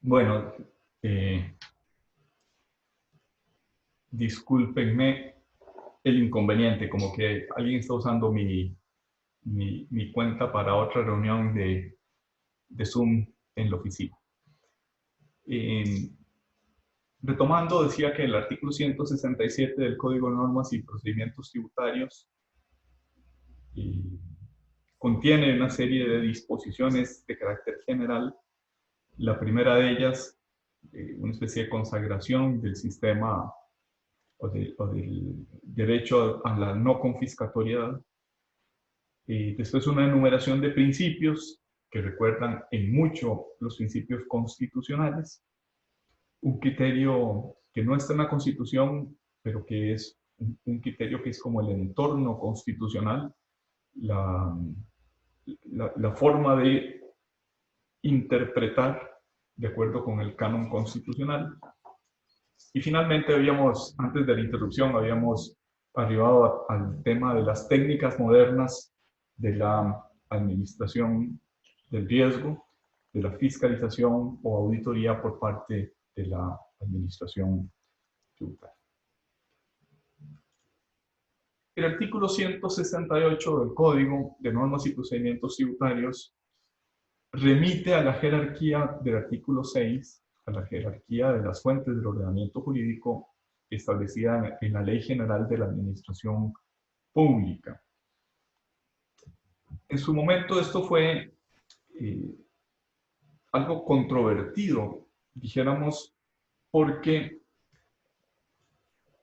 Bueno, discúlpenme el inconveniente, como que alguien está usando mi cuenta para otra reunión de Zoom en la oficina. Eh, Retomando, decía que el artículo 167 del Código de Normas y Procedimientos Tributarios eh, contiene una serie de disposiciones de carácter general. La primera de ellas, una especie de consagración del sistema o del derecho a la no confiscatoriedad. Después una enumeración de principios que recuerdan en mucho los principios constitucionales. Un criterio que no está en la Constitución, pero que es un criterio que es como el entorno constitucional, la, la forma de interpretar de acuerdo con el canon constitucional. Y finalmente antes de la interrupción, habíamos arribado al tema de las técnicas modernas de la administración del riesgo, de la fiscalización o auditoría por parte de la administración tributaria. El artículo 168 del Código de Normas y Procedimientos Tributarios remite a la jerarquía del artículo 6, a la jerarquía de las fuentes del ordenamiento jurídico establecida en la Ley General de la Administración Pública. En su momento esto fue algo controvertido, dijéramos, porque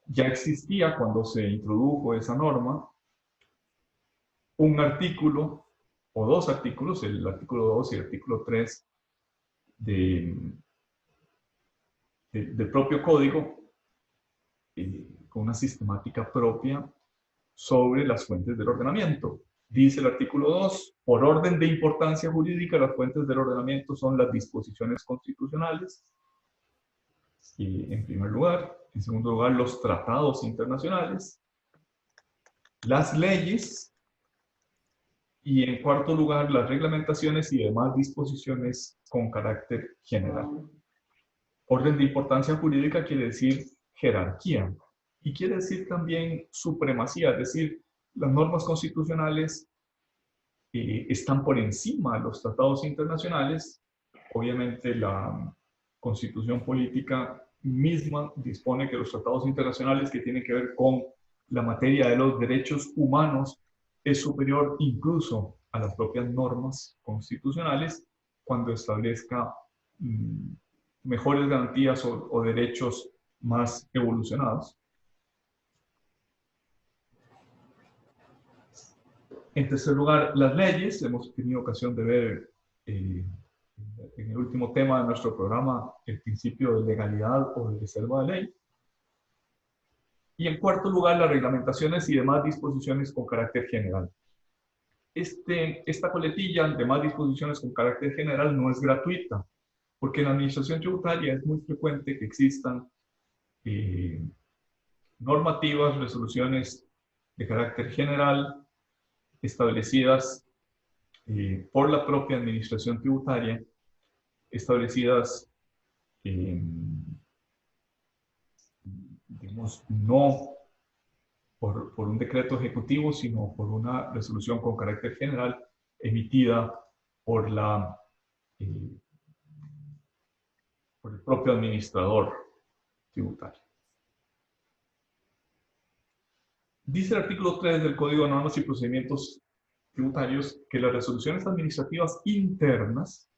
ya existía cuando se introdujo esa norma un artículo o dos artículos, el artículo 2 y el artículo 3 del propio código, con una sistemática propia sobre las fuentes del ordenamiento. Dice el artículo 2, por orden de importancia jurídica, las fuentes del ordenamiento son las disposiciones constitucionales, en primer lugar. En segundo lugar, los tratados internacionales, las leyes, y en cuarto lugar, las reglamentaciones y demás disposiciones con carácter general. Orden de importancia jurídica quiere decir jerarquía, y quiere decir también supremacía, es decir, las normas constitucionales están por encima de los tratados internacionales. Obviamente la constitución política misma dispone que los tratados internacionales que tienen que ver con la materia de los derechos humanos es superior incluso a las propias normas constitucionales cuando establezca mejores garantías o derechos más evolucionados. En tercer lugar, las leyes. Hemos tenido ocasión de ver en el último tema de nuestro programa el principio de legalidad o de reserva de ley. Y en cuarto lugar, las reglamentaciones y demás disposiciones con carácter general. Esta coletilla, demás disposiciones con carácter general, no es gratuita, porque en la administración tributaria es muy frecuente que existan normativas, resoluciones de carácter general establecidas por la propia administración tributaria, establecidas, digamos, no por un decreto ejecutivo, sino por una resolución con carácter general emitida por por el propio administrador tributario. Dice el artículo 3 del Código de Normas y Procedimientos Tributarios que las resoluciones administrativas internas,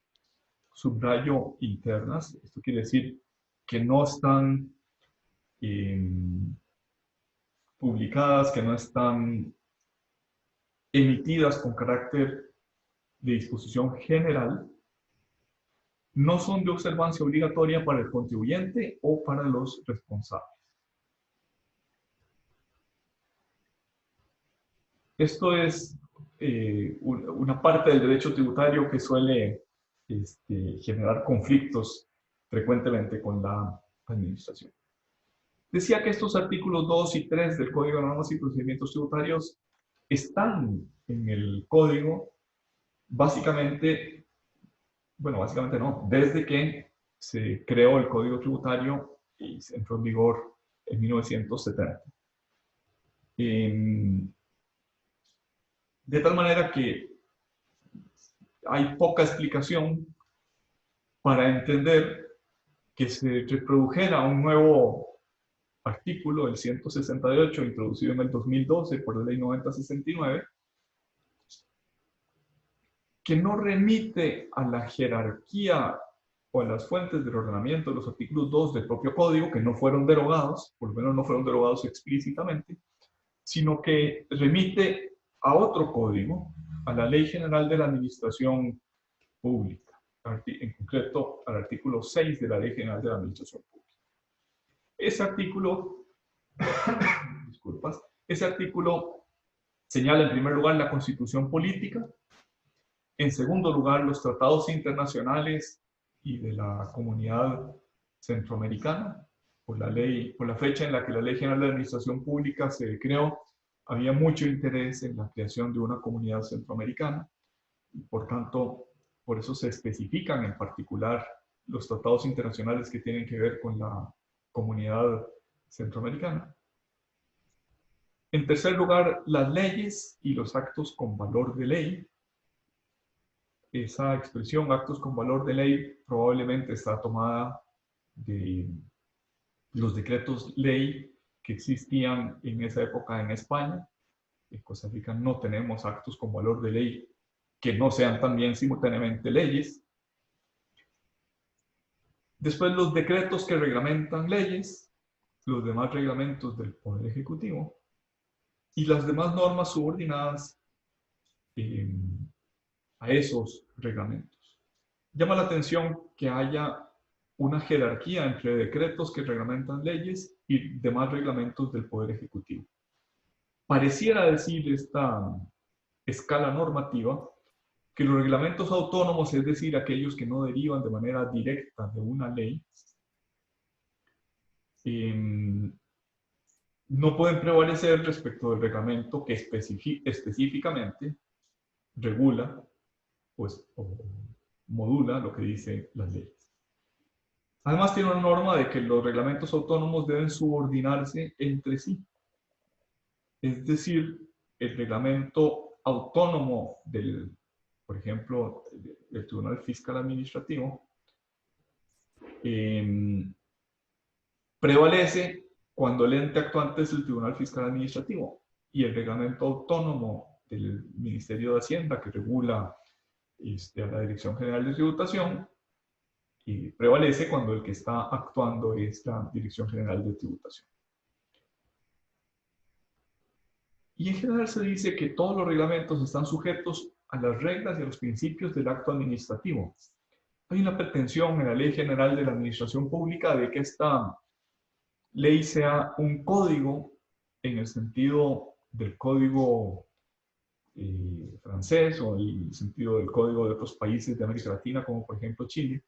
subrayo internas, esto quiere decir que no están publicadas, que no están emitidas con carácter de disposición general, no son de observancia obligatoria para el contribuyente o para los responsables. Esto es una parte del derecho tributario que suele generar conflictos frecuentemente con la administración. Decía que estos artículos 2 y 3 del Código de Normas y Procedimientos Tributarios están en el código básicamente, bueno, básicamente no, desde que se creó el Código Tributario y entró en vigor en 1970. De tal manera que hay poca explicación para entender que se reprodujera un nuevo artículo, el 168, introducido en el 2012 por la Ley 9069, que no remite a la jerarquía o a las fuentes del ordenamiento de los artículos 2 del propio código, que no fueron derogados, por lo menos no fueron derogados explícitamente, sino que remite a otro código, a la Ley General de la Administración Pública, en concreto al artículo 6 de la Ley General de la Administración Pública. Ese artículo, disculpas, ese artículo señala en primer lugar la Constitución política, en segundo lugar los tratados internacionales y de la Comunidad Centroamericana. Por la fecha en la que la Ley General de Administración Pública se creó, había mucho interés en la creación de una comunidad centroamericana y por tanto, por eso se especifican en particular los tratados internacionales que tienen que ver con la comunidad centroamericana. En tercer lugar, las leyes y los actos con valor de ley. Esa expresión, actos con valor de ley, probablemente está tomada de los decretos ley que existían en esa época en España. En Costa Rica no tenemos actos con valor de ley que no sean también simultáneamente leyes. Después los decretos que reglamentan leyes, los demás reglamentos del Poder Ejecutivo y las demás normas subordinadas a esos reglamentos. Llama la atención que haya una jerarquía entre decretos que reglamentan leyes y demás reglamentos del Poder Ejecutivo. Pareciera decir esta escala normativa que los reglamentos autónomos, es decir, aquellos que no derivan de manera directa de una ley, no pueden prevalecer respecto del reglamento que específicamente regula pues, o modula lo que dicen las leyes. Además tiene una norma de que los reglamentos autónomos deben subordinarse entre sí. Es decir, el reglamento autónomo del, por ejemplo, del Tribunal Fiscal Administrativo prevalece cuando el ente actuante es el Tribunal Fiscal Administrativo y el reglamento autónomo del Ministerio de Hacienda que regula a la Dirección General de Tributación y prevalece cuando el que está actuando es la Dirección General de Tributación. Y en general se dice que todos los reglamentos están sujetos a las reglas y a los principios del acto administrativo. Hay una pretensión en la Ley General de la Administración Pública de que esta ley sea un código en el sentido del código francés o en el sentido del código de otros países de América Latina, como por ejemplo Chile,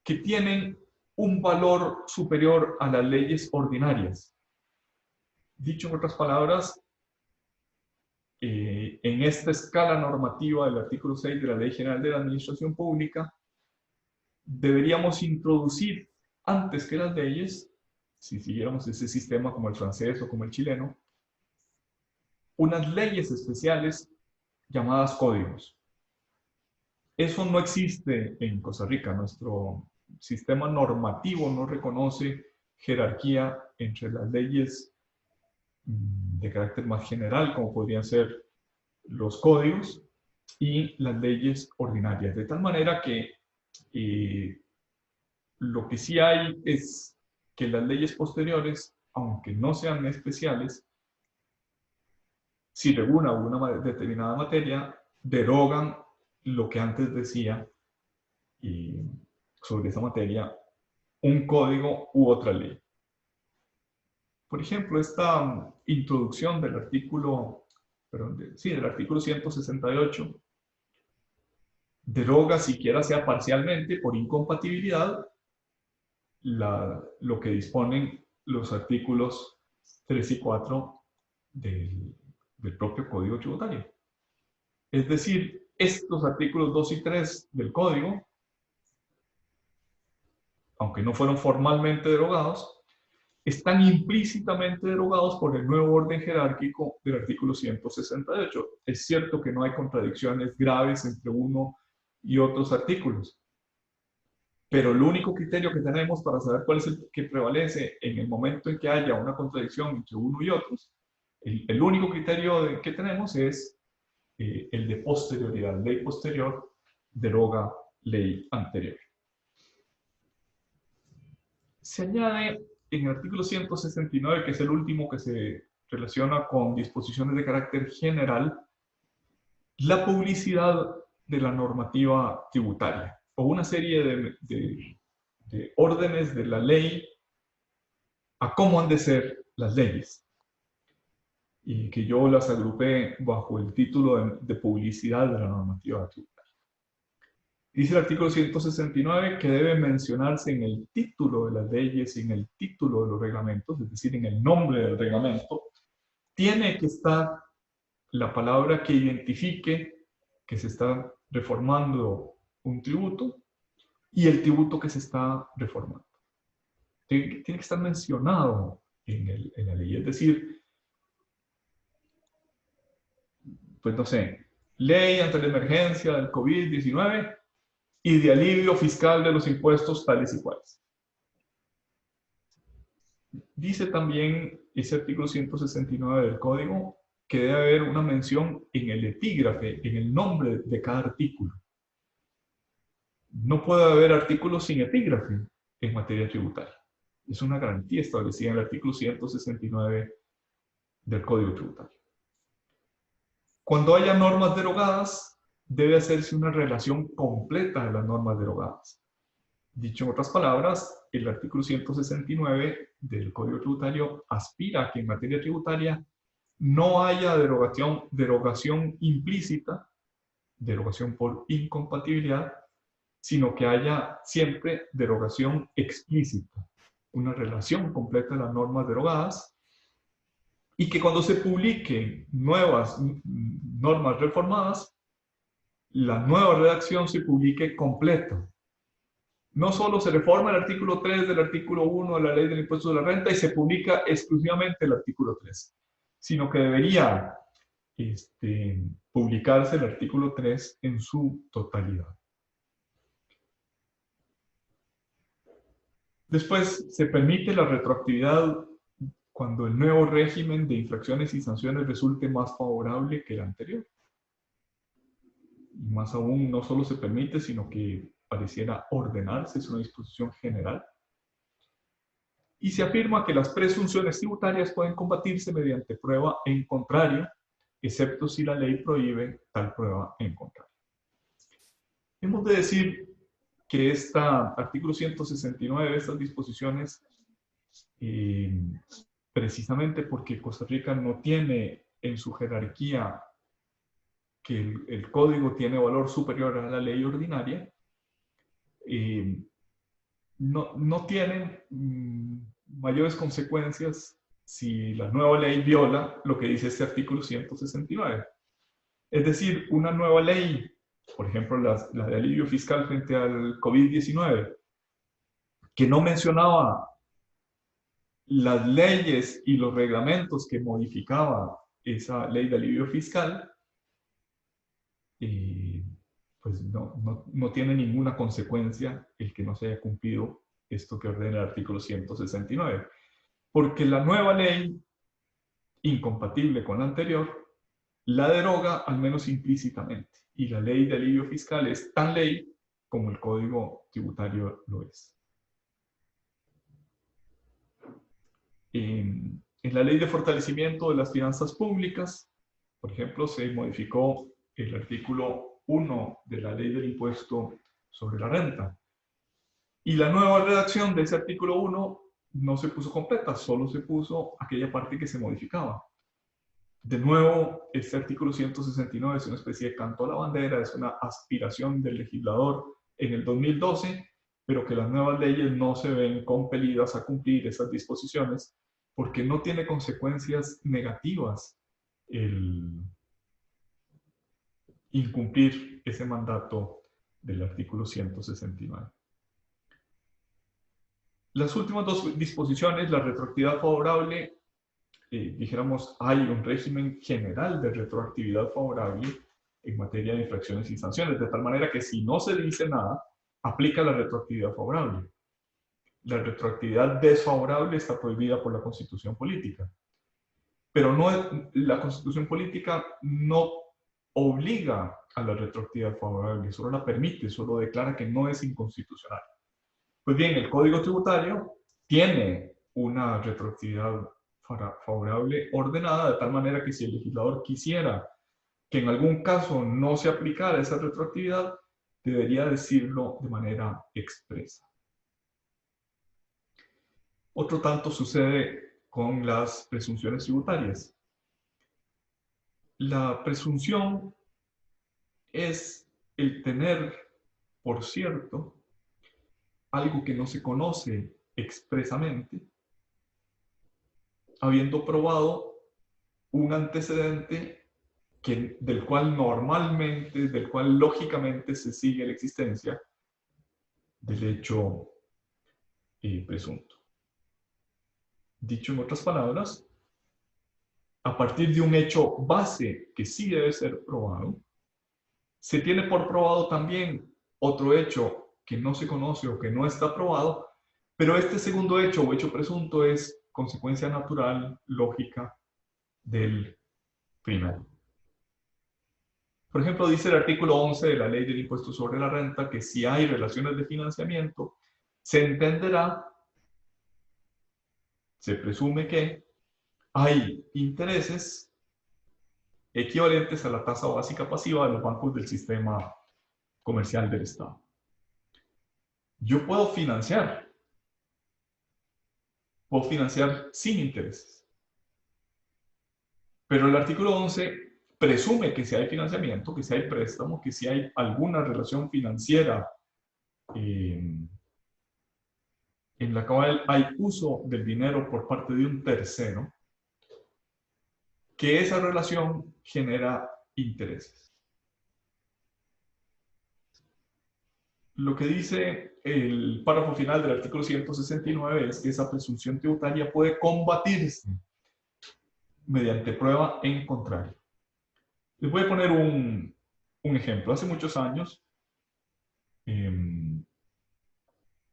que tienen un valor superior a las leyes ordinarias. Dicho en otras palabras, en esta escala normativa del artículo 6 de la Ley General de la Administración Pública, deberíamos introducir antes que las leyes, si siguiéramos ese sistema como el francés o como el chileno, unas leyes especiales llamadas códigos. Eso no existe en Costa Rica. Nuestro sistema normativo no reconoce jerarquía entre las leyes de carácter más general, como podrían ser los códigos, y las leyes ordinarias. De tal manera que lo que sí hay es que las leyes posteriores, aunque no sean especiales, si regulan una determinada materia, derogan lo que antes decía sobre esa materia un código u otra ley. Por ejemplo, esta introducción del artículo, del artículo 168 deroga, siquiera sea parcialmente, por incompatibilidad, lo que disponen los artículos 3 y 4 del propio Código Tributario. Es decir, estos artículos 2 y 3 del Código aunque no fueron formalmente derogados, están implícitamente derogados por el nuevo orden jerárquico del artículo 168. Es cierto que no hay contradicciones graves entre uno y otros artículos, pero el único criterio que tenemos para saber cuál es el que prevalece en el momento en que haya una contradicción entre uno y otros, el único criterio que tenemos es el de posterioridad. Ley posterior deroga ley anterior. Se añade en el artículo 169, que es el último que se relaciona con disposiciones de carácter general, la publicidad de la normativa tributaria, o una serie de órdenes de la ley a cómo han de ser las leyes, y que yo las agrupé bajo el título de publicidad de la normativa tributaria. Dice el artículo 169 que debe mencionarse en el título de las leyes y en el título de los reglamentos, es decir, en el nombre del reglamento, tiene que estar la palabra que identifique que se está reformando un tributo y el tributo que se está reformando. Tiene que estar mencionado en la ley, es decir, pues no sé, ley ante la emergencia del COVID-19 y de alivio fiscal de los impuestos tales y cuales. Dice también ese artículo 169 del Código que debe haber una mención en el epígrafe, en el nombre de cada artículo. No puede haber artículos sin epígrafe en materia tributaria. Es una garantía establecida en el artículo 169 del Código Tributario. Cuando haya normas derogadas, debe hacerse una relación completa de las normas derogadas. Dicho en otras palabras, el artículo 169 del Código Tributario aspira a que en materia tributaria no haya derogación implícita, derogación por incompatibilidad, sino que haya siempre derogación explícita, una relación completa de las normas derogadas, y que cuando se publiquen nuevas normas reformadas, la nueva redacción se publique completa. No solo se reforma el artículo 3 del artículo 1 de la Ley del Impuesto de la Renta y se publica exclusivamente el artículo 3, sino que debería publicarse el artículo 3 en su totalidad. Después, se permite la retroactividad cuando el nuevo régimen de infracciones y sanciones resulte más favorable que el anterior. Y más aún, no solo se permite, sino que pareciera ordenarse, es una disposición general. Y se afirma que las presunciones tributarias pueden combatirse mediante prueba en contrario, excepto si la ley prohíbe tal prueba en contrario. Hemos de decir que este artículo 169 de estas disposiciones, precisamente porque Costa Rica no tiene en su jerarquía que el código tiene valor superior a la ley ordinaria, no tienen mayores consecuencias si la nueva ley viola lo que dice este artículo 169. Es decir, una nueva ley, por ejemplo, la de alivio fiscal frente al COVID-19, que no mencionaba las leyes y los reglamentos que modificaba esa ley de alivio fiscal, pues no tiene ninguna consecuencia el que no se haya cumplido esto que ordena el artículo 169. Porque la nueva ley, incompatible con la anterior, la deroga al menos implícitamente. Y la ley de alivio fiscal es tan ley como el Código Tributario lo es. En la ley de fortalecimiento de las finanzas públicas, por ejemplo, se modificó el artículo 1 de la ley del impuesto sobre la renta. Y la nueva redacción de ese artículo 1 no se puso completa, solo se puso aquella parte que se modificaba. De nuevo, este artículo 169 es una especie de canto a la bandera, es una aspiración del legislador en el 2012, pero que las nuevas leyes no se ven compelidas a cumplir esas disposiciones porque no tiene consecuencias negativas el incumplir ese mandato del artículo 169. Las últimas dos disposiciones, la retroactividad favorable, dijéramos, hay un régimen general de retroactividad favorable en materia de infracciones y sanciones, de tal manera que si no se dice nada, aplica la retroactividad favorable. La retroactividad desfavorable está prohibida por la Constitución política. Pero no, la Constitución política no obliga a la retroactividad favorable, solo la permite, solo declara que no es inconstitucional. Pues bien, el Código Tributario tiene una retroactividad favorable ordenada de tal manera que si el legislador quisiera que en algún caso no se aplicara esa retroactividad, debería decirlo de manera expresa. Otro tanto sucede con las presunciones tributarias. La presunción es el tener, por cierto, algo que no se conoce expresamente, habiendo probado un antecedente del cual normalmente, del cual lógicamente se sigue la existencia del hecho presunto. Dicho en otras palabras, a partir de un hecho base que sí debe ser probado, se tiene por probado también otro hecho que no se conoce o que no está probado, pero este segundo hecho o hecho presunto es consecuencia natural, lógica del primero. Por ejemplo, dice el artículo 11 de la Ley del Impuesto sobre la Renta que si hay relaciones de financiamiento, se entenderá, se presume que hay intereses equivalentes a la tasa básica pasiva de los bancos del sistema comercial del Estado. Yo puedo financiar sin intereses. Pero el artículo 11 presume que si hay financiamiento, que si hay préstamo, que si hay alguna relación financiera en la cual hay uso del dinero por parte de un tercero, que esa relación genera intereses. Lo que dice el párrafo final del artículo 169 es que esa presunción tributaria puede combatirse mediante prueba en contrario. Les voy a poner un ejemplo. Hace muchos años,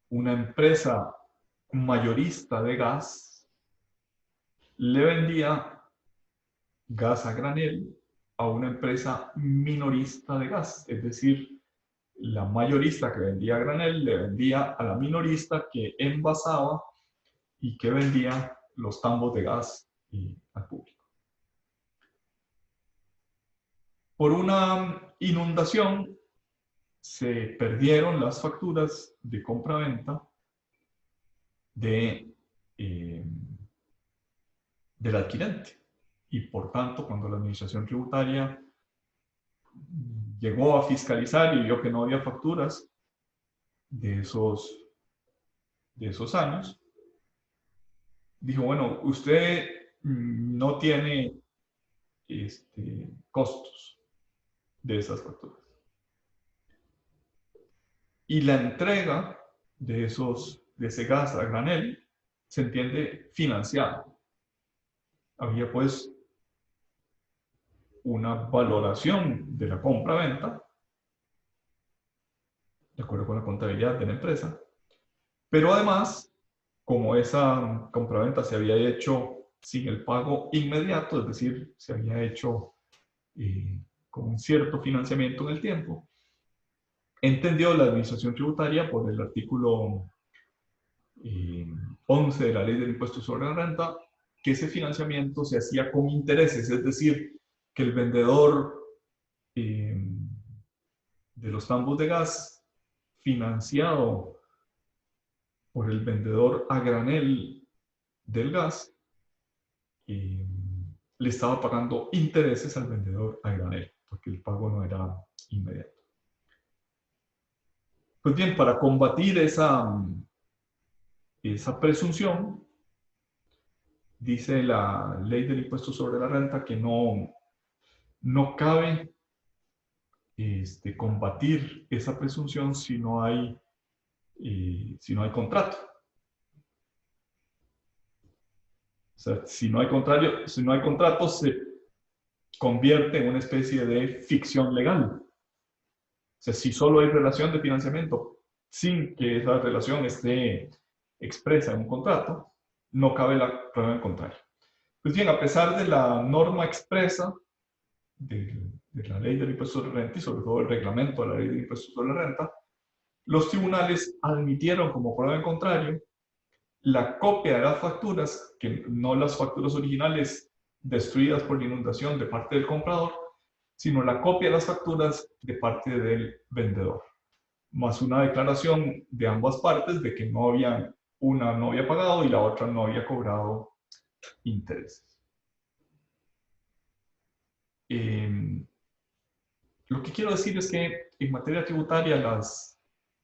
una empresa mayorista de gas le vendía gas a granel a una empresa minorista de gas, es decir, la mayorista que vendía a granel le vendía a la minorista que envasaba y que vendía los tambos de gas al público. Por una inundación se perdieron las facturas de compra-venta del adquirente. Y por tanto, cuando la administración tributaria llegó a fiscalizar y vio que no había facturas de esos años, dijo, bueno, usted no tiene costos de esas facturas. Y la entrega de ese gas a granel se entiende financiado. Había pues una valoración de la compra-venta, de acuerdo con la contabilidad de la empresa, pero además, como esa compraventa se había hecho sin el pago inmediato, es decir, se había hecho con un cierto financiamiento en el tiempo, entendió la administración tributaria por el artículo 11 de la Ley del Impuesto sobre la Renta, que ese financiamiento se hacía con intereses, es decir, que el vendedor de los tambos de gas financiado por el vendedor a granel del gas, le estaba pagando intereses al vendedor a granel, porque el pago no era inmediato. Pues bien, para combatir esa presunción, dice la Ley del Impuesto sobre la Renta que no cabe combatir esa presunción si no hay contrato. sea, si no hay contrato, se convierte en una especie de ficción legal. O sea, si solo hay relación de financiamiento sin que esa relación esté expresa en un contrato, no cabe la prueba en contrario. Pues bien, a pesar de la norma expresa de la ley del impuesto sobre la renta y sobre todo el reglamento de la ley del impuesto sobre la renta, los tribunales admitieron como prueba en contrario la copia de las facturas, que no las facturas originales destruidas por la inundación de parte del comprador, sino la copia de las facturas de parte del vendedor, más una declaración de ambas partes de que una no había pagado y la otra no había cobrado intereses. Lo que quiero decir es que en materia tributaria las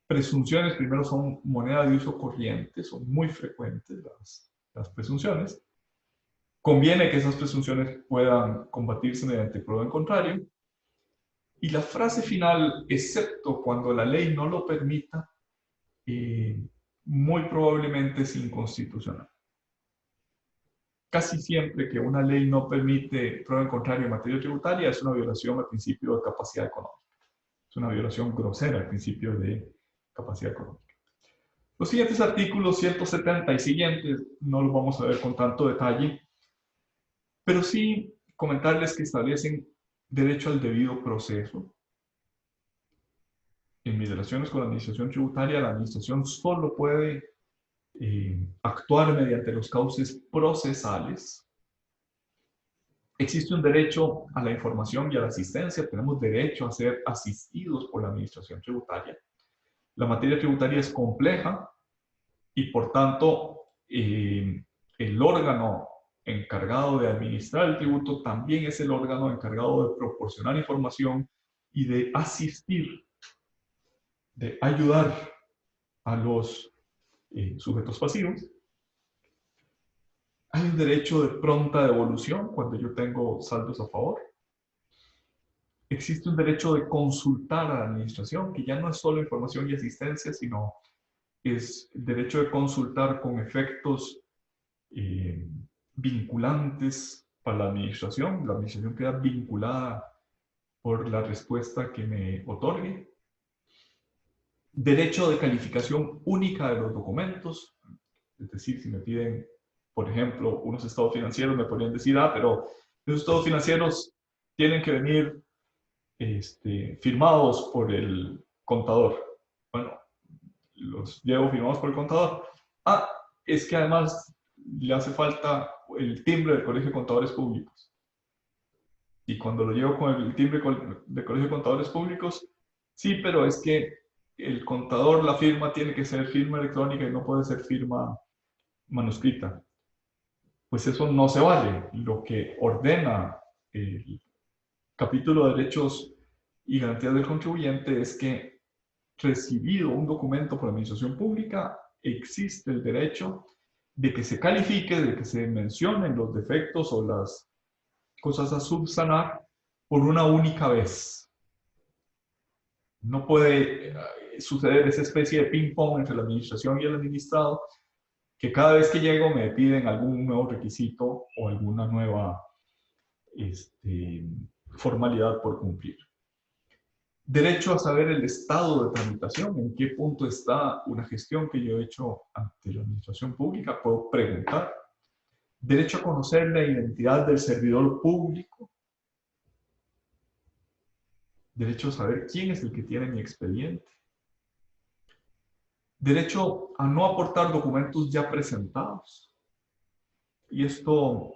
presunciones primero son moneda de uso corriente, son muy frecuentes las presunciones. Conviene que esas presunciones puedan combatirse mediante prueba en contrario. Y la frase final, excepto cuando la ley no lo permita, muy probablemente es inconstitucional. Casi siempre que una ley no permite prueba en contrario en materia tributaria es una violación al principio de capacidad económica. Es una violación grosera al principio de capacidad económica. Los siguientes artículos 170 y siguientes no los vamos a ver con tanto detalle, pero sí comentarles que establecen derecho al debido proceso. En mis relaciones con la administración tributaria, la administración solo puede actuar mediante los cauces procesales. Existe un derecho a la información y a la asistencia. Tenemos derecho a ser asistidos por la administración tributaria. La materia tributaria es compleja y por tanto el órgano encargado de administrar el tributo también es el órgano encargado de proporcionar información y de asistir, de ayudar a los sujetos pasivos. Hay un derecho de pronta devolución cuando yo tengo saldos a favor. Existe un derecho de consultar a la administración, que ya no es solo información y asistencia, sino es el derecho de consultar con efectos vinculantes para la administración. La administración queda vinculada por la respuesta que me otorgue. Derecho de calificación única de los documentos, es decir, si me piden, por ejemplo, unos estados financieros, me podrían decir, pero esos estados financieros tienen que venir firmados por el contador. Bueno, los llevo firmados por el contador. Es que además le hace falta el timbre del Colegio de Contadores Públicos. Y cuando lo llevo con el timbre del Colegio de Contadores Públicos, sí, pero es que el contador, la firma tiene que ser firma electrónica y no puede ser firma manuscrita. Pues eso no se vale. Lo que ordena el capítulo de derechos y garantías del contribuyente es que, recibido un documento por la administración pública, existe el derecho de que se califique, de que se mencionen los defectos o las cosas a subsanar por una única vez. No puede suceder esa especie de ping-pong entre la administración y el administrado, que cada vez que llego me piden algún nuevo requisito o alguna nueva formalidad por cumplir. Derecho a saber el estado de tramitación, en qué punto está una gestión que yo he hecho ante la administración pública, puedo preguntar. Derecho a conocer la identidad del servidor público. Derecho a saber quién es el que tiene mi expediente. Derecho a no aportar documentos ya presentados. Y esto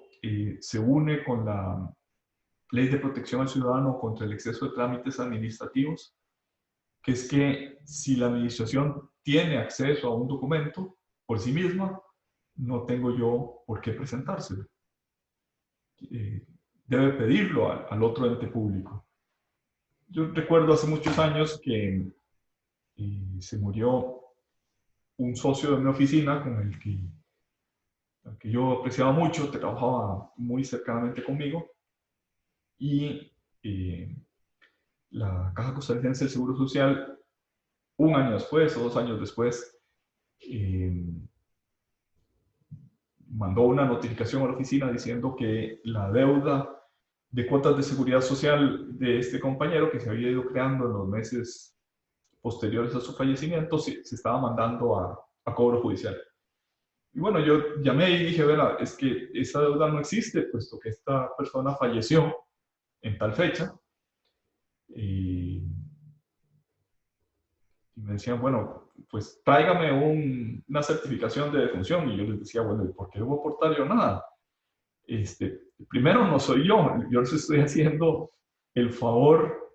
se une con la Ley de Protección al Ciudadano contra el exceso de trámites administrativos, que es que si la administración tiene acceso a un documento por sí misma, no tengo yo por qué presentárselo. Debe pedirlo al otro ente público. Yo recuerdo hace muchos años que se murió un socio de mi oficina con el que yo apreciaba mucho, trabajaba muy cercanamente conmigo, y la Caja Costarricense del Seguro Social, un año después o 2 años después, mandó una notificación a la oficina diciendo que la deuda de cuotas de seguridad social de este compañero, que se había ido creando en los meses posteriores a su fallecimiento, se estaba mandando a cobro judicial. Y bueno, yo llamé y dije, verá, es que esa deuda no existe, puesto que esta persona falleció en tal fecha. Y me decían, bueno, pues tráigame una certificación de defunción. Y yo les decía, bueno, ¿por qué no voy a aportar yo nada? Primero no soy yo les estoy haciendo el favor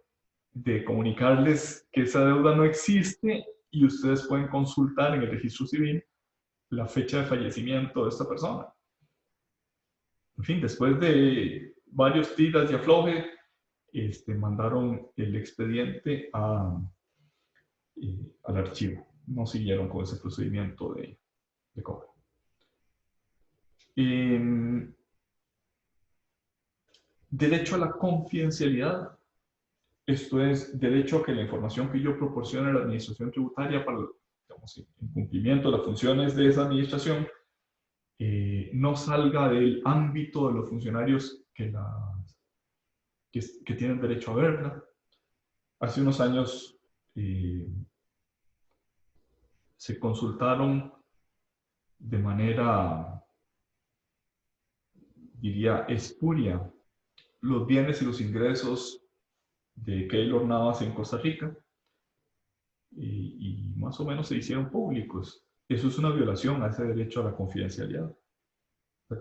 de comunicarles que esa deuda no existe y ustedes pueden consultar en el registro civil la fecha de fallecimiento de esta persona. En fin, después de varios tiras y afloje, mandaron el expediente al archivo. No siguieron con ese procedimiento de cobro. Derecho a la confidencialidad. Esto es derecho a que la información que yo proporcione a la administración tributaria para, digamos, en cumplimiento de las funciones de esa administración no salga del ámbito de los funcionarios que tienen derecho a verla. Hace unos años se consultaron de manera, diría, espuria los bienes y los ingresos de Keylor Navas en Costa Rica y más o menos se hicieron públicos. Eso es una violación a ese derecho a la confidencialidad. O sea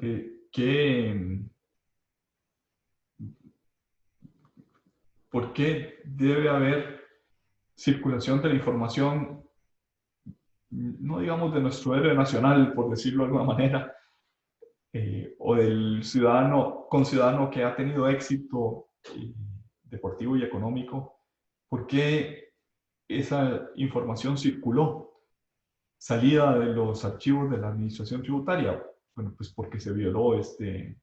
¿por qué debe haber circulación de la información, no digamos de nuestro héroe nacional, por decirlo de alguna manera, o del conciudadano que ha tenido éxito deportivo y económico? ¿Por qué esa información circuló, salida de los archivos de la administración tributaria? Bueno, pues porque se violó este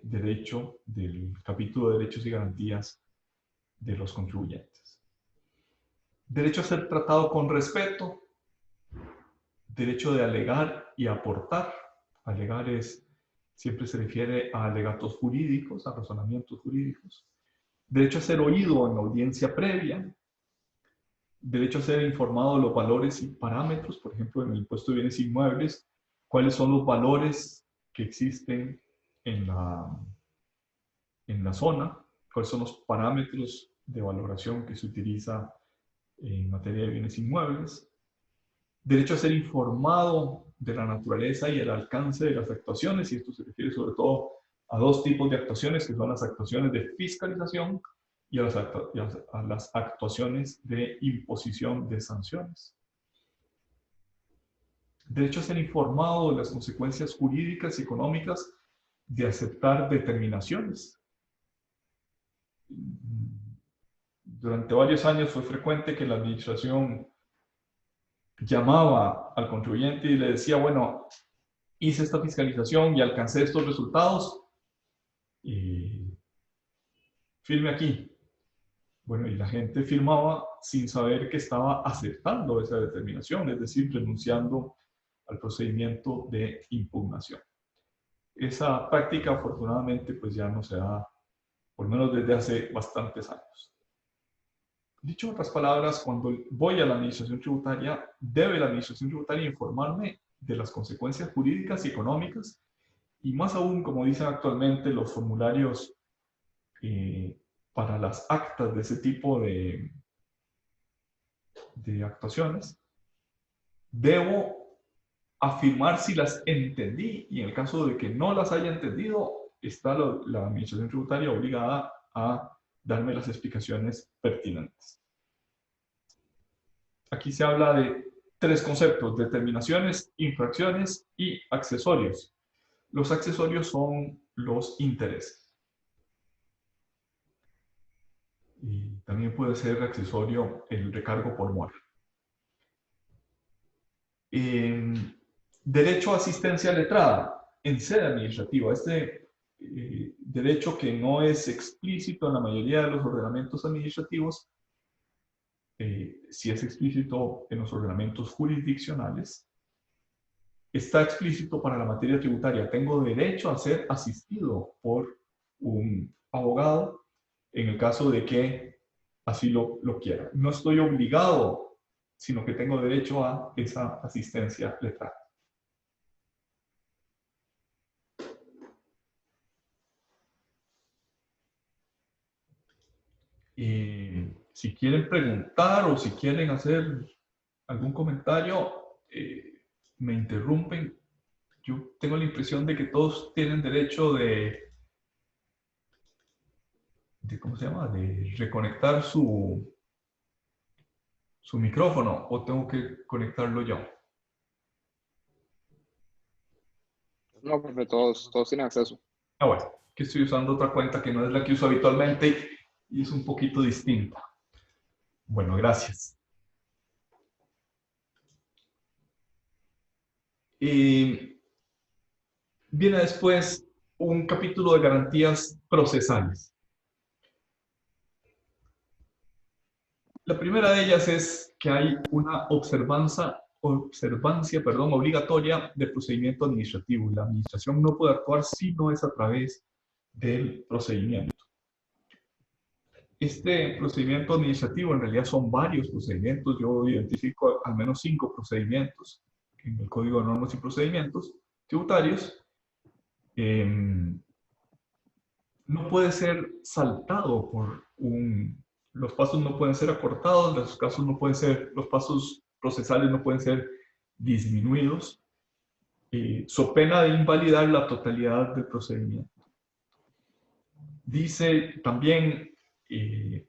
derecho del capítulo de derechos y garantías de los contribuyentes. Derecho a ser tratado con respeto, derecho de alegar y aportar. Alegar siempre se refiere a alegatos jurídicos, a razonamientos jurídicos. Derecho a ser oído en audiencia previa. Derecho a ser informado de los valores y parámetros, por ejemplo, en el impuesto de bienes inmuebles, cuáles son los valores que existen en la zona, cuáles son los parámetros de valoración que se utiliza en materia de bienes inmuebles. Derecho a ser informado de la naturaleza y el alcance de las actuaciones, y esto se refiere sobre todo a dos tipos de actuaciones, que son las actuaciones de fiscalización y a las actuaciones de imposición de sanciones. Derecho a ser informado de las consecuencias jurídicas y económicas de aceptar determinaciones. Durante varios años fue frecuente que la administración llamaba al contribuyente y le decía, bueno, hice esta fiscalización y alcancé estos resultados, y firme aquí. Bueno, y la gente firmaba sin saber que estaba aceptando esa determinación, es decir, renunciando al procedimiento de impugnación. Esa práctica, afortunadamente, pues ya no se da, por lo menos desde hace bastantes años. Dicho en otras palabras, cuando voy a la administración tributaria, debe la administración tributaria informarme de las consecuencias jurídicas y económicas, y más aún, como dicen actualmente los formularios para las actas de ese tipo de actuaciones, debo afirmar si las entendí, y en el caso de que no las haya entendido, está la administración tributaria obligada a darme las explicaciones pertinentes. Aquí se habla de tres conceptos: determinaciones, infracciones y accesorios. Los accesorios son los intereses. Y también puede ser accesorio el recargo por mora. Derecho a asistencia letrada en sede administrativa. Derecho que no es explícito en la mayoría de los ordenamientos administrativos, sí es explícito en los ordenamientos jurisdiccionales, está explícito para la materia tributaria. Tengo derecho a ser asistido por un abogado en el caso de que así lo quiera. No estoy obligado, sino que tengo derecho a esa asistencia letrada. Si quieren preguntar o si quieren hacer algún comentario, me interrumpen. Yo tengo la impresión de que todos tienen derecho ¿cómo se llama? De reconectar su micrófono, o tengo que conectarlo yo. No, porque todos tienen acceso. Ah, bueno, que estoy usando otra cuenta que no es la que uso habitualmente y es un poquito distinta. Bueno, gracias. Viene después un capítulo de garantías procesales. La primera de ellas es que hay una observancia obligatoria del procedimiento administrativo. La administración no puede actuar si no es a través del procedimiento. Este procedimiento administrativo en realidad son varios procedimientos. Yo identifico al menos 5 procedimientos en el Código de Normas y Procedimientos Tributarios. No puede ser saltado por los pasos no pueden ser acortados, los pasos procesales no pueden ser disminuidos, so pena de invalidar la totalidad del procedimiento. Dice también el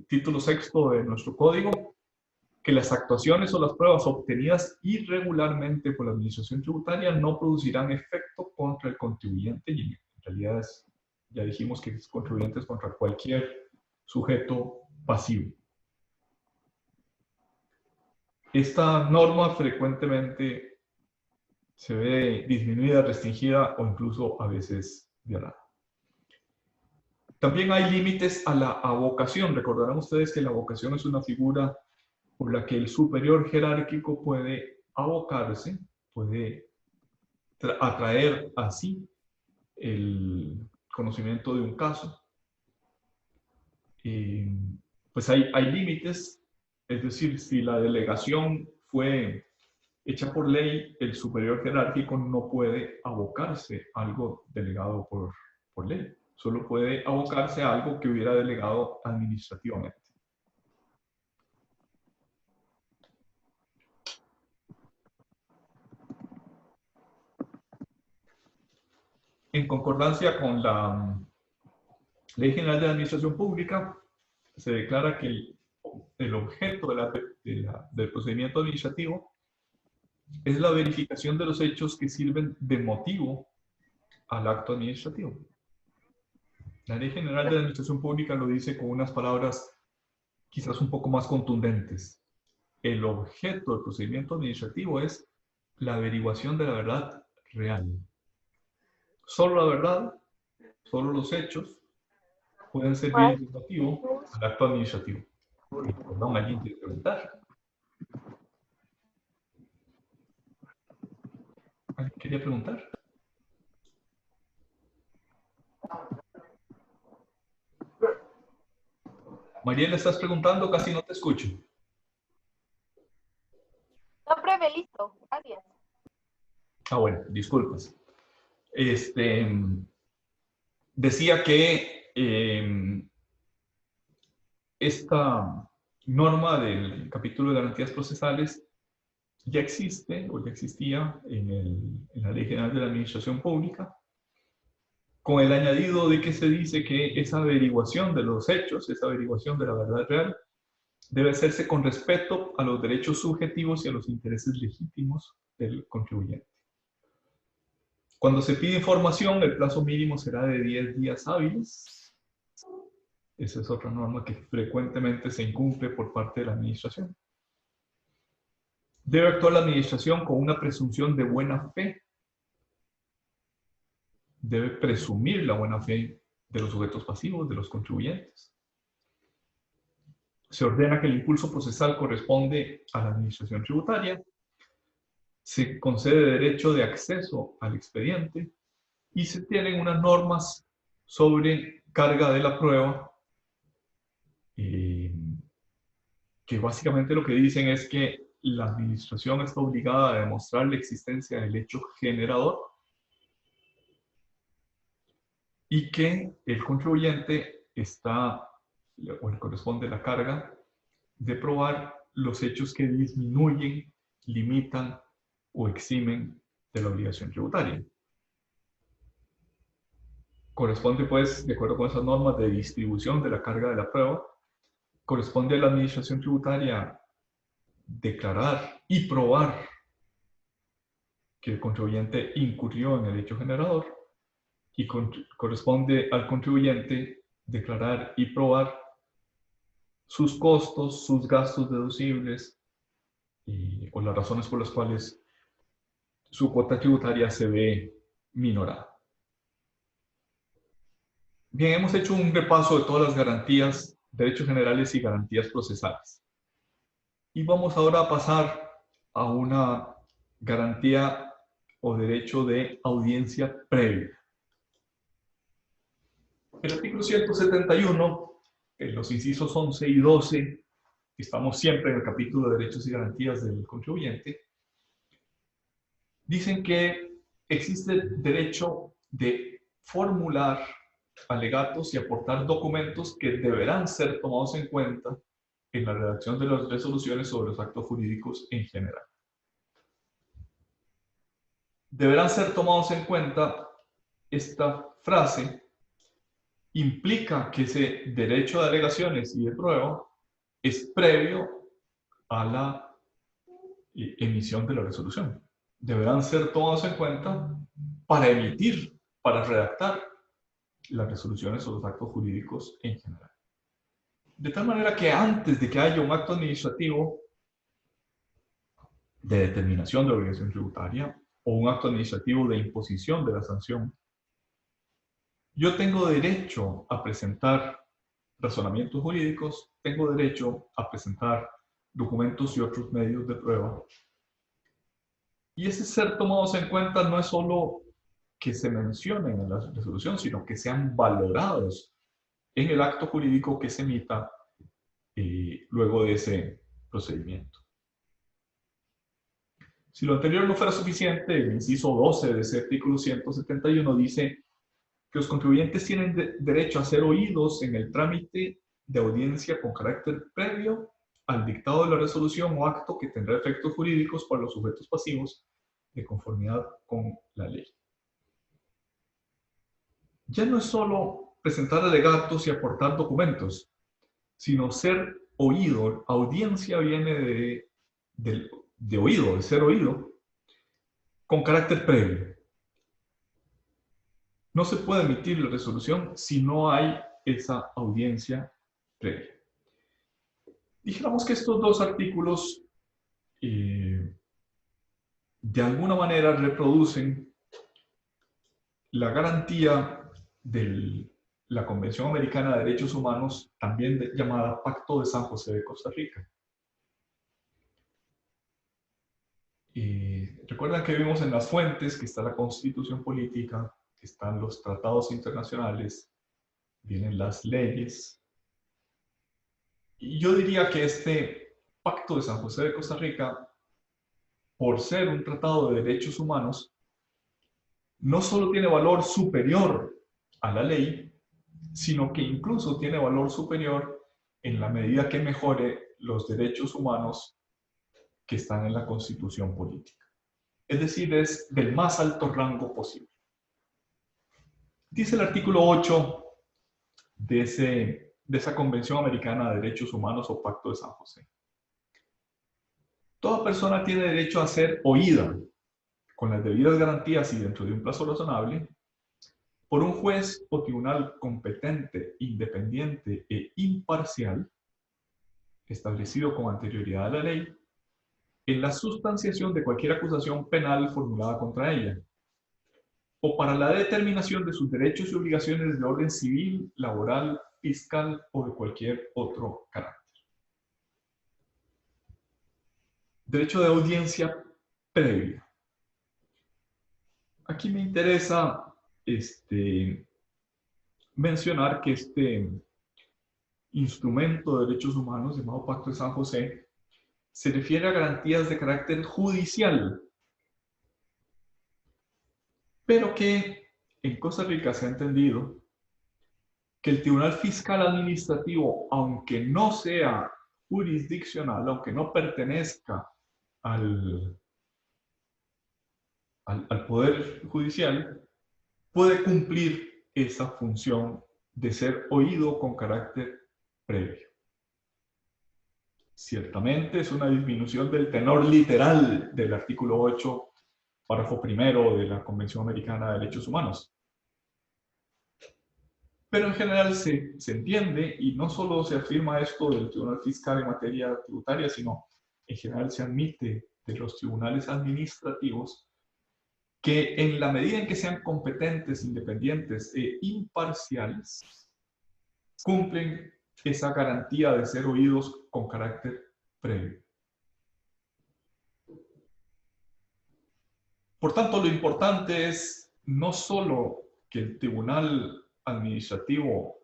título 6 de nuestro código que las actuaciones o las pruebas obtenidas irregularmente por la administración tributaria no producirán efecto contra el contribuyente, y en realidad ya dijimos que es contribuyentes contra cualquier sujeto pasivo. Esta norma frecuentemente se ve disminuida, restringida o incluso a veces violada. También hay límites a la avocación. Recordarán ustedes que la avocación es una figura por la que el superior jerárquico puede avocarse, puede atraer así el conocimiento de un caso. Pues hay límites, es decir, si la delegación fue hecha por ley, el superior jerárquico no puede abocarse a algo delegado por ley. Solo puede abocarse a algo que hubiera delegado administrativamente. En concordancia con la Ley General de la Administración Pública, se declara que el objeto del procedimiento administrativo es la verificación de los hechos que sirven de motivo al acto administrativo. La Ley General de la Administración Pública lo dice con unas palabras quizás un poco más contundentes. El objeto del procedimiento administrativo es la averiguación de la verdad real. Solo la verdad, solo los hechos pueden servir de motivo al acto administrativo. Perdón, ¿alguien quiere preguntar? ¿Alguien quería preguntar? Mariela, ¿estás preguntando? Casi no te escucho. No, breve, listo. Gracias. Ah, bueno, disculpas. Decía que esta norma del capítulo de garantías procesales ya existe o ya existía en la Ley General de la Administración Pública, con el añadido de que se dice que esa averiguación de los hechos, esa averiguación de la verdad real, debe hacerse con respeto a los derechos subjetivos y a los intereses legítimos del contribuyente. Cuando se pide información, el plazo mínimo será de 10 días hábiles. Esa es otra norma que frecuentemente se incumple por parte de la administración. Debe actuar la administración con una presunción de buena fe. Debe presumir la buena fe de los sujetos pasivos, de los contribuyentes. Se ordena que el impulso procesal corresponde a la administración tributaria. se concede derecho de acceso al expediente y se tienen unas normas sobre carga de la prueba que básicamente lo que dicen es que la administración está obligada a demostrar la existencia del hecho generador y que el contribuyente está, o le corresponde la carga, de probar los hechos que disminuyen, limitan o eximen de la obligación tributaria. Corresponde, pues, de acuerdo con esas normas de distribución de la carga de la prueba, corresponde a la administración tributaria declarar y probar que el contribuyente incurrió en el hecho generador y corresponde al contribuyente declarar y probar sus costos, sus gastos deducibles o las razones por las cuales su cuota tributaria se ve minorada. Bien, hemos hecho un repaso de todas las garantías, derechos generales y garantías procesales. Y vamos ahora a pasar a una garantía o derecho de audiencia previa. El artículo 171, en los incisos 11 y 12, estamos siempre en el capítulo de derechos y garantías del contribuyente, dicen que existe derecho de formular alegatos y aportar documentos que deberán ser tomados en cuenta en la redacción de las resoluciones sobre los actos jurídicos en general. Deberán ser tomados en cuenta, esta frase implica que ese derecho de alegaciones y de prueba es previo a la emisión de la resolución. Deberán ser tomados en cuenta para emitir, para redactar las resoluciones o los actos jurídicos en general. De tal manera que antes de que haya un acto administrativo de determinación de la obligación tributaria o un acto administrativo de imposición de la sanción, yo tengo derecho a presentar razonamientos jurídicos, tengo derecho a presentar documentos y otros medios de prueba. Y ese ser tomados en cuenta no es solo que se mencionen en la resolución, sino que sean valorados en el acto jurídico que se emita luego de ese procedimiento. Si lo anterior no fuera suficiente, el inciso 12 de ese artículo 171 dice que los contribuyentes tienen derecho a ser oídos en el trámite de audiencia con carácter previo al dictado de la resolución o acto que tendrá efectos jurídicos para los sujetos pasivos de conformidad con la ley. Ya no es solo presentar alegatos y aportar documentos, sino ser oído. Audiencia viene de oído, de ser oído, con carácter previo. No se puede emitir la resolución si no hay esa audiencia previa. Dijéramos que estos dos artículos de alguna manera reproducen la garantía de la Convención Americana de Derechos Humanos, también llamada Pacto de San José de Costa Rica. Recuerdan que vimos en las fuentes que está la Constitución Política, que están los tratados internacionales, vienen las leyes. Y yo diría que este Pacto de San José de Costa Rica, por ser un tratado de derechos humanos, no solo tiene valor superior a la ley, sino que incluso tiene valor superior en la medida que mejore los derechos humanos que están en la Constitución Política. Es decir, es del más alto rango posible. Dice el artículo 8 de esa Convención Americana de Derechos Humanos o Pacto de San José. Toda persona tiene derecho a ser oída con las debidas garantías y dentro de un plazo razonable por un juez o tribunal competente, independiente e imparcial, establecido con anterioridad a la ley, en la sustanciación de cualquier acusación penal formulada contra ella, o para la determinación de sus derechos y obligaciones de orden civil, laboral, fiscal o de cualquier otro carácter. Derecho de audiencia previa. Aquí me interesa mencionar que este instrumento de derechos humanos llamado Pacto de San José se refiere a garantías de carácter judicial, pero que en Costa Rica se ha entendido que el Tribunal Fiscal Administrativo, aunque no sea jurisdiccional, aunque no pertenezca al Poder Judicial, puede cumplir esa función de ser oído con carácter previo. Ciertamente es una disminución del tenor literal del artículo 8, párrafo primero de la Convención Americana de Derechos Humanos. Pero en general se entiende, y no solo se afirma esto del Tribunal Fiscal en materia tributaria, sino en general se admite de los tribunales administrativos, que en la medida en que sean competentes, independientes e imparciales, cumplen esa garantía de ser oídos con carácter previo. Por tanto, lo importante es no solo que el tribunal administrativo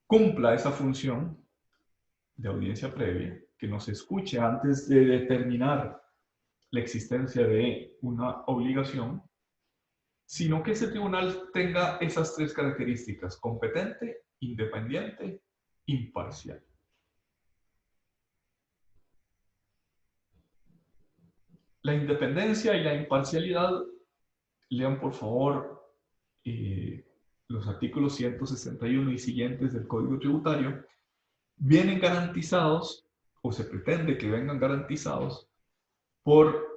cumpla esa función de audiencia previa, que nos escuche antes de determinar la existencia de una obligación, sino que ese tribunal tenga esas tres características: competente, independiente, imparcial. La independencia y la imparcialidad, lean por favor los artículos 161 y siguientes del Código Tributario, vienen garantizados, o se pretende que vengan garantizados, por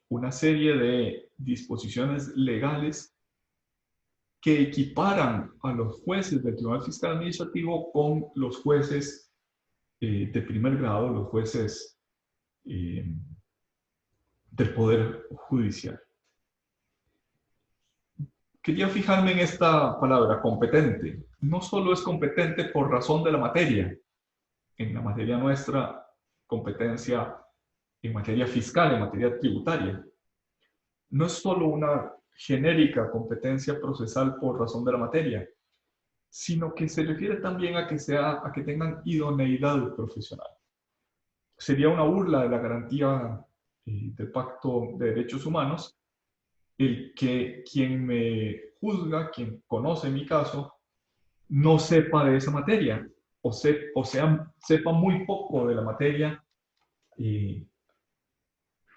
una serie de disposiciones legales que equiparan a los jueces del Tribunal Fiscal Administrativo con los jueces de primer grado, los jueces del Poder Judicial. Quería fijarme en esta palabra, competente. No solo es competente por razón de la materia. En la materia nuestra, competencia en materia fiscal, en materia tributaria. No es solo una genérica competencia procesal por razón de la materia, sino que se refiere también a que tengan idoneidad profesional. Sería una burla de la garantía del Pacto de Derechos Humanos el que quien me juzga, quien conoce mi caso, no sepa de esa materia, o sepa muy poco de la materia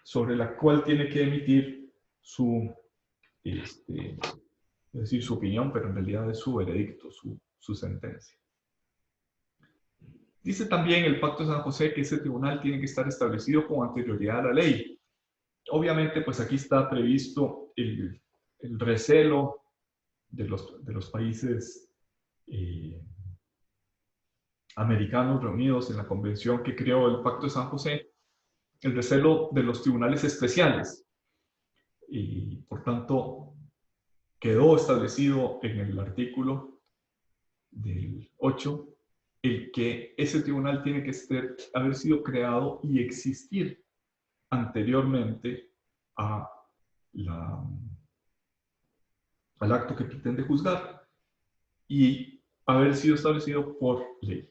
sobre la cual tiene que emitir su opinión, pero en realidad es su veredicto, su sentencia. Dice también el Pacto de San José que ese tribunal tiene que estar establecido con anterioridad a la ley. Obviamente, pues aquí está previsto el recelo de los países americanos reunidos en la convención que creó el Pacto de San José, el recelo de los tribunales especiales. Y por tanto, quedó establecido en el artículo del 8 el que ese tribunal tiene que haber sido creado y existir anteriormente al acto que pretende juzgar y haber sido establecido por ley.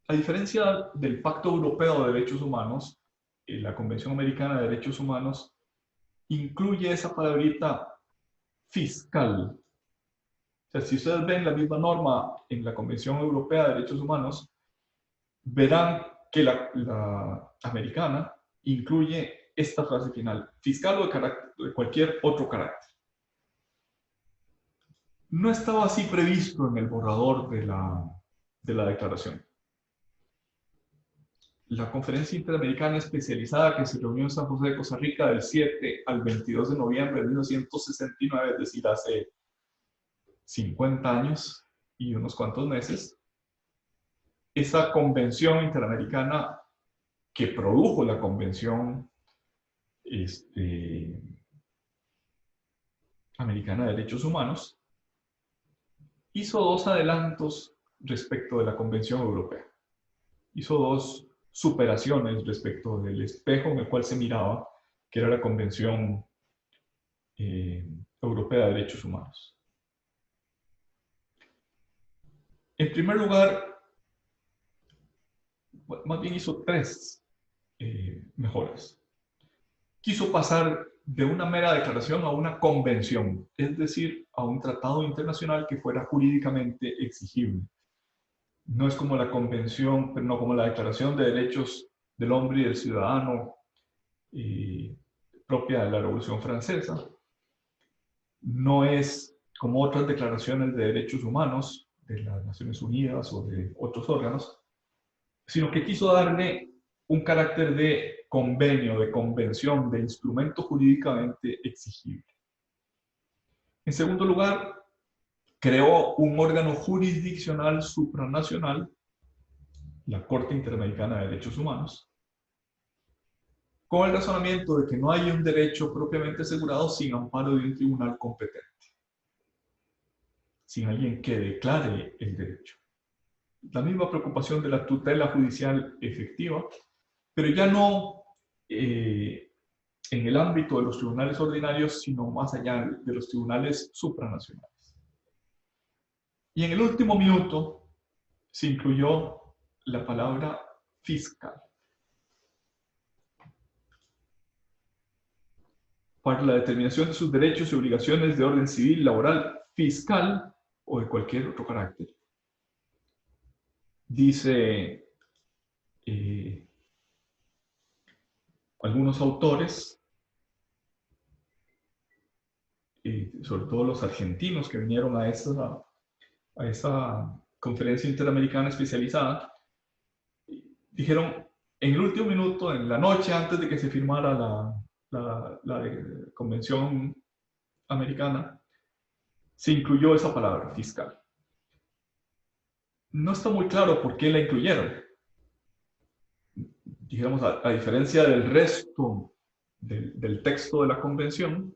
A diferencia del Pacto Europeo de Derechos Humanos, la Convención Americana de Derechos Humanos incluye esa palabrita fiscal. O sea, si ustedes ven la misma norma en la Convención Europea de Derechos Humanos, verán que la americana incluye esta frase final: fiscal o de cualquier otro carácter. No estaba así previsto en el borrador de la declaración. La Conferencia Interamericana Especializada que se reunió en San José de Costa Rica del 7 al 22 de noviembre de 1969, es decir, hace 50 años y unos cuantos meses, esa convención interamericana que produjo la Convención Americana de Derechos Humanos, hizo dos adelantos respecto de la Convención Europea. Hizo dos superaciones respecto del espejo en el cual se miraba, que era la Convención Europea de Derechos Humanos. En primer lugar, más bien hizo tres mejoras. Quiso pasar de una mera declaración a una convención, es decir, a un tratado internacional que fuera jurídicamente exigible. No es como la convención, pero no como la Declaración de Derechos del Hombre y del Ciudadano propia de la Revolución Francesa. No es como otras declaraciones de derechos humanos de las Naciones Unidas o de otros órganos, sino que quiso darle un carácter de convenio, de convención, de instrumento jurídicamente exigible. En segundo lugar, creó un órgano jurisdiccional supranacional, la Corte Interamericana de Derechos Humanos, con el razonamiento de que no hay un derecho propiamente asegurado sin amparo de un tribunal competente, sin alguien que declare el derecho. La misma preocupación de la tutela judicial efectiva, pero ya no en el ámbito de los tribunales ordinarios, sino más allá de los tribunales supranacionales. Y en el último minuto se incluyó la palabra fiscal para la determinación de sus derechos y obligaciones de orden civil, laboral, fiscal o de cualquier otro carácter. Dice algunos autores, sobre todo los argentinos que vinieron a esa conferencia interamericana especializada, dijeron en el último minuto, en la noche antes de que se firmara la convención americana, se incluyó esa palabra, fiscal. No está muy claro por qué la incluyeron. Dijéramos, a diferencia del resto del texto de la convención,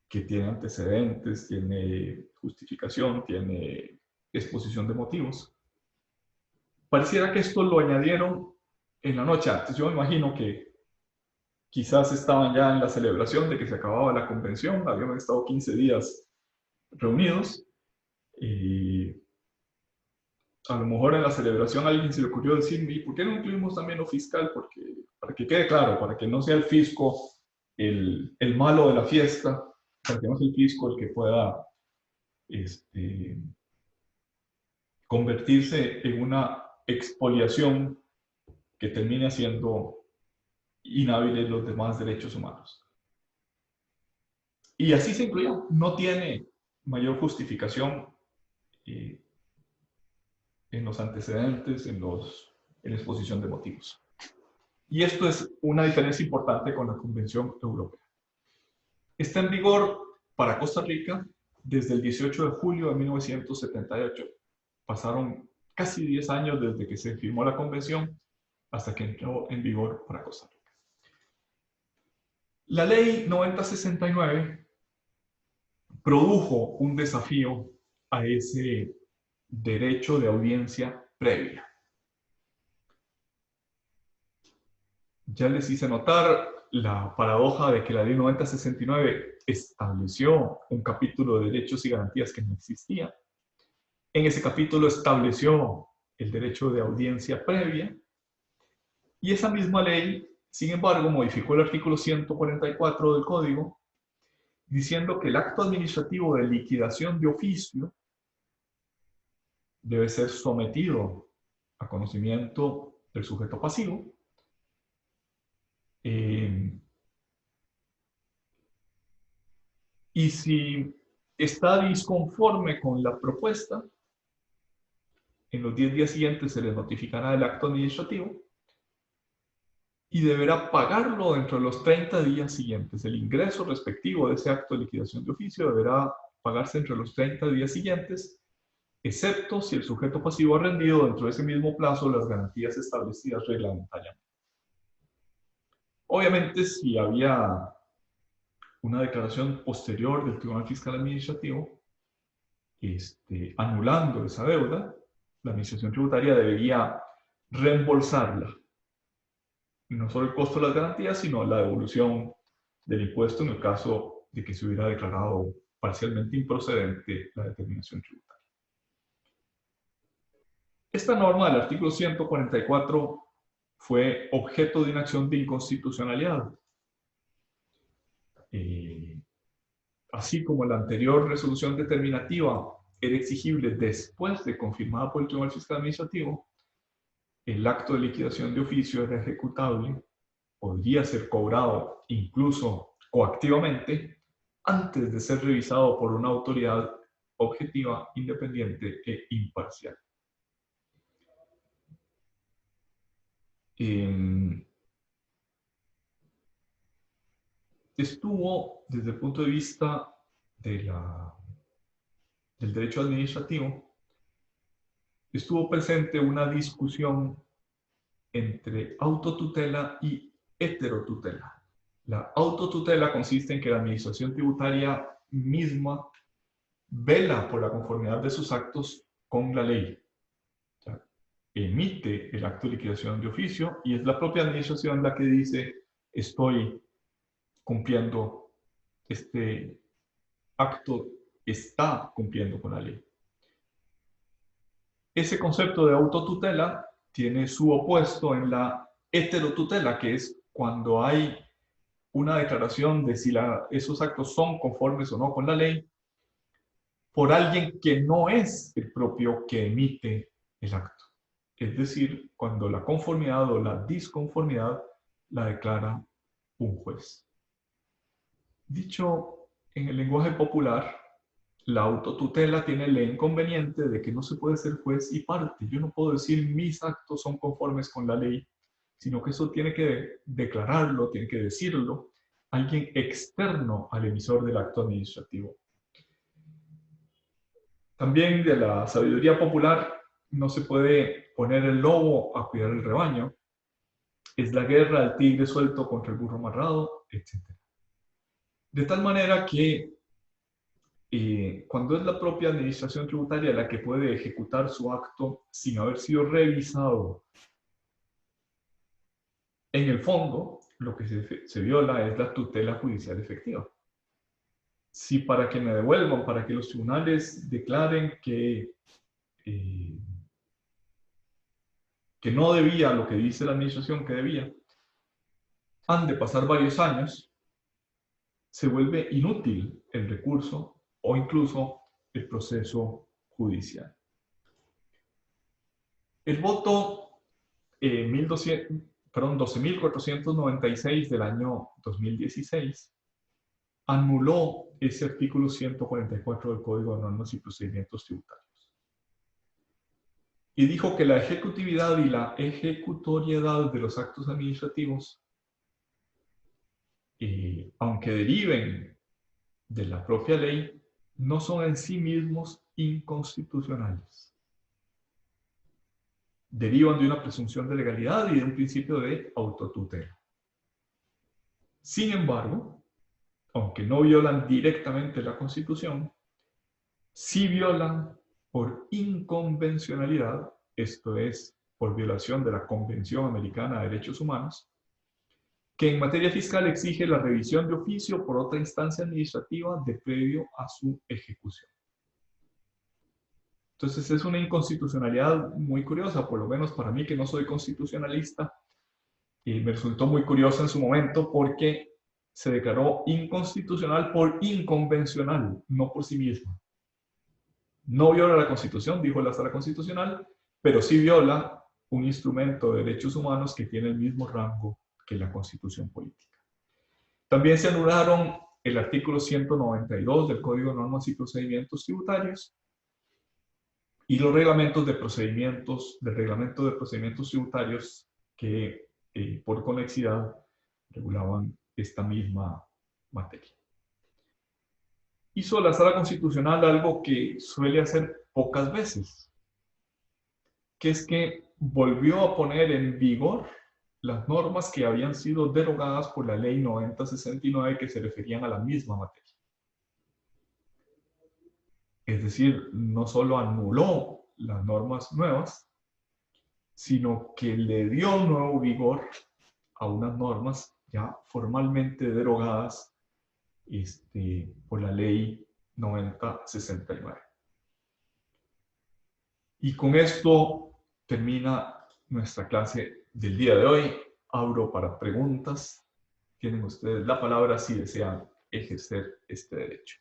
que tiene antecedentes, tiene justificación, tiene exposición de motivos, pareciera que esto lo añadieron en la noche antes. Yo me imagino que quizás estaban ya en la celebración de que se acababa la convención, habían estado 15 días reunidos, y a lo mejor en la celebración a alguien se le ocurrió decirme, ¿y por qué no incluimos también lo fiscal? Para que quede claro, para que no sea el fisco el malo de la fiesta, para que no sea el fisco el que pueda convertirse en una expoliación que termine haciendo inhábiles los demás derechos humanos. Y así se incluyó. No tiene mayor justificación en los antecedentes, en la exposición de motivos. Y esto es una diferencia importante con la Convención Europea. Está en vigor para Costa Rica desde el 18 de julio de 1978. Pasaron casi 10 años desde que se firmó la convención hasta que entró en vigor para Costa Rica. La ley 9069 produjo un desafío a ese derecho de audiencia previa. Ya les hice notar la paradoja de que la ley 9069 estableció un capítulo de derechos y garantías que no existía. En ese capítulo estableció el derecho de audiencia previa, y esa misma ley, sin embargo, modificó el artículo 144 del Código, diciendo que el acto administrativo de liquidación de oficio debe ser sometido a conocimiento del sujeto pasivo, y si está disconforme con la propuesta, en los 10 días siguientes se le notificará el acto administrativo y deberá pagarlo dentro de los 30 días siguientes. El ingreso respectivo de ese acto de liquidación de oficio deberá pagarse entre los 30 días siguientes, excepto si el sujeto pasivo ha rendido dentro de ese mismo plazo las garantías establecidas reglamentariamente. Obviamente, si había una declaración posterior del Tribunal Fiscal Administrativo anulando esa deuda, la Administración Tributaria debería reembolsarla. Y no solo el costo de las garantías, sino la devolución del impuesto en el caso de que se hubiera declarado parcialmente improcedente la determinación tributaria. Esta norma del artículo 144 fue objeto de una acción de inconstitucionalidad. Así como la anterior resolución determinativa era exigible después de confirmada por el Tribunal Fiscal Administrativo, el acto de liquidación de oficio era ejecutable, podría ser cobrado incluso coactivamente, antes de ser revisado por una autoridad objetiva, independiente e imparcial. Estuvo, desde el punto de vista del derecho administrativo, estuvo presente una discusión entre autotutela y heterotutela. La autotutela consiste en que la administración tributaria misma vela por la conformidad de sus actos con la ley. O sea, emite el acto de liquidación de oficio y es la propia administración la que dice: estoy cumpliendo este acto, está cumpliendo con la ley. Ese concepto de autotutela tiene su opuesto en la heterotutela, que es cuando hay una declaración de si esos actos son conformes o no con la ley por alguien que no es el propio que emite el acto. Es decir, cuando la conformidad o la disconformidad la declara un juez. Dicho en el lenguaje popular, la autotutela tiene el inconveniente de que no se puede ser juez y parte. Yo no puedo decir mis actos son conformes con la ley, sino que eso tiene que declararlo, tiene que decirlo alguien externo al emisor del acto administrativo. También de la sabiduría popular, no se puede poner el lobo a cuidar el rebaño. Es la guerra del tigre suelto contra el burro amarrado, etc. De tal manera que cuando es la propia administración tributaria la que puede ejecutar su acto sin haber sido revisado en el fondo, lo que se viola es la tutela judicial efectiva. Si para que me devuelvan, para que los tribunales declaren que no debía lo que dice la administración que debía, han de pasar varios años, se vuelve inútil el recurso o incluso el proceso judicial. El voto 12.496 del año 2016 anuló ese artículo 144 del Código de Normas y Procedimientos Tributarios. Y dijo que la ejecutividad y la ejecutoriedad de los actos administrativos, aunque deriven de la propia ley, no son en sí mismos inconstitucionales. Derivan de una presunción de legalidad y de un principio de autotutela. Sin embargo, aunque no violan directamente la Constitución, sí violan por inconvencionalidad, esto es, por violación de la Convención Americana de Derechos Humanos, que en materia fiscal exige la revisión de oficio por otra instancia administrativa de previo a su ejecución. Entonces es una inconstitucionalidad muy curiosa, por lo menos para mí que no soy constitucionalista, y me resultó muy curiosa en su momento porque se declaró inconstitucional por inconvencional, no por sí misma. No viola la Constitución, dijo la Sala Constitucional, pero sí viola un instrumento de derechos humanos que tiene el mismo rango que la Constitución política. También se anularon el artículo 192 del Código de Normas y Procedimientos Tributarios y los reglamentos de procedimientos, del Reglamento de Procedimientos Tributarios que por conexidad regulaban esta misma materia. Hizo la Sala Constitucional algo que suele hacer pocas veces, que es que volvió a poner en vigor las normas que habían sido derogadas por la Ley 9069 que se referían a la misma materia. Es decir, no solo anuló las normas nuevas, sino que le dio un nuevo vigor a unas normas ya formalmente derogadas por la ley 9069. Y con esto termina nuestra clase del día de hoy. Abro para preguntas. Tienen ustedes la palabra si desean ejercer este derecho.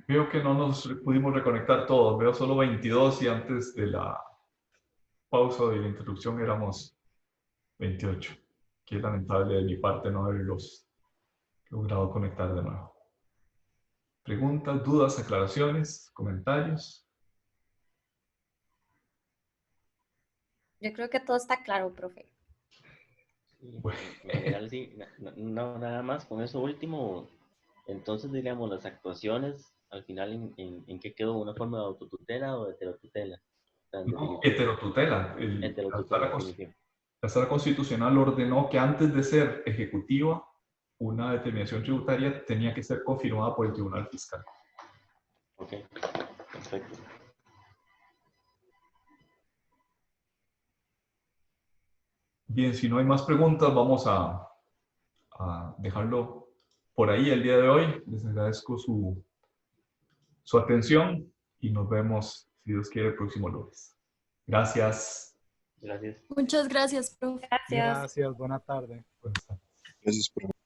Veo que no nos pudimos reconectar todos. Veo solo 22 y antes de la pausa de la introducción éramos 28. Qué lamentable de mi parte no haberlos logrado conectar de nuevo. ¿Preguntas, dudas, aclaraciones, comentarios? Yo creo que todo está claro, profe. Sí, Bueno. en general sí, no, nada más con eso último, entonces diríamos las actuaciones, al final ¿en qué quedó? ¿Una forma de autotutela o de heterotutela? O sea, en No, definitiva, heterotutela. heterotutela, en definitiva. La Sala Constitucional ordenó que antes de ser ejecutiva, una determinación tributaria tenía que ser confirmada por el Tribunal Fiscal. Ok, perfecto. Bien, si no hay más preguntas, vamos a dejarlo por ahí el día de hoy. Les agradezco su atención y nos vemos, si Dios quiere, el próximo lunes. Gracias. Gracias. Muchas gracias, profe. Gracias. Gracias, buena tarde. Buenas tardes. Gracias, profe.